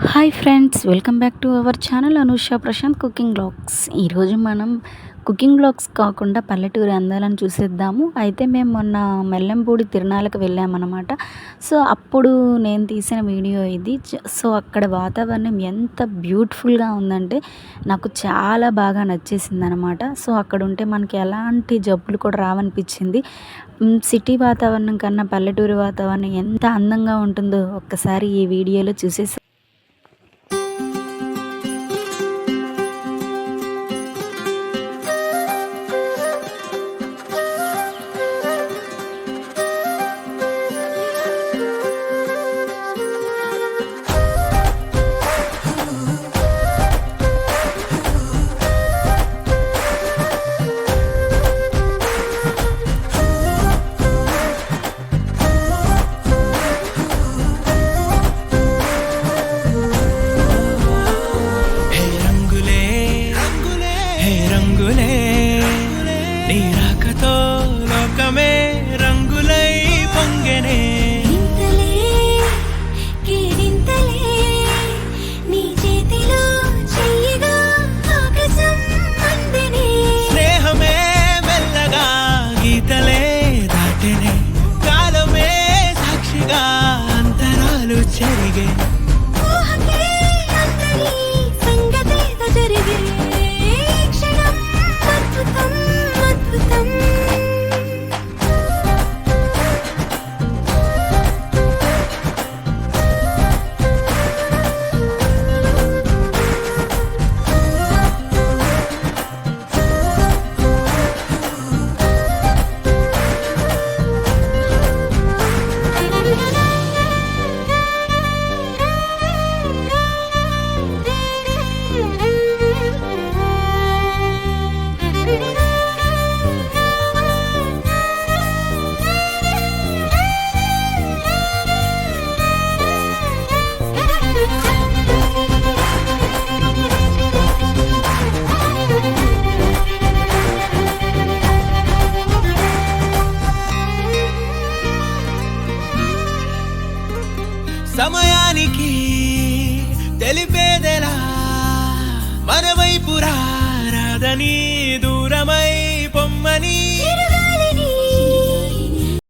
Hi friends, welcome back to our channel Anusha Prashanth cooking blogs. ఈరోజు మనం cooking blogs కాకుండా పల్లెటూరి అందాలను చూసేద్దాము. అయితే మేము మొన్న మెల్లెంపూడి తిరునాళ్ళకి వెళ్ళామన్నమాట. సో అప్పుడు నేను తీసిన వీడియో ఇది. సో అక్కడ వాతావరణం ఎంత బ్యూటిఫుల్గా ఉందంటే నాకు చాలా బాగా నచ్చేసింది అనమాట. సో అక్కడ ఉంటే మనకి ఎలాంటి జబ్బులు కూడా రావనిపించింది. సిటీ వాతావరణం కన్నా పల్లెటూరి వాతావరణం ఎంత అందంగా ఉంటుందో ఒక్కసారి ఈ వీడియోలో చూసేసి నీరాకతో లోకమే రంగులై పొంగెనే స్నేహమే మెల్లగా గీతలే దాటెనే కాలమే సాక్షిగా అంతరాలు చెరిగే సమయానికి తెలిపేదెలా మన వైపు రాదని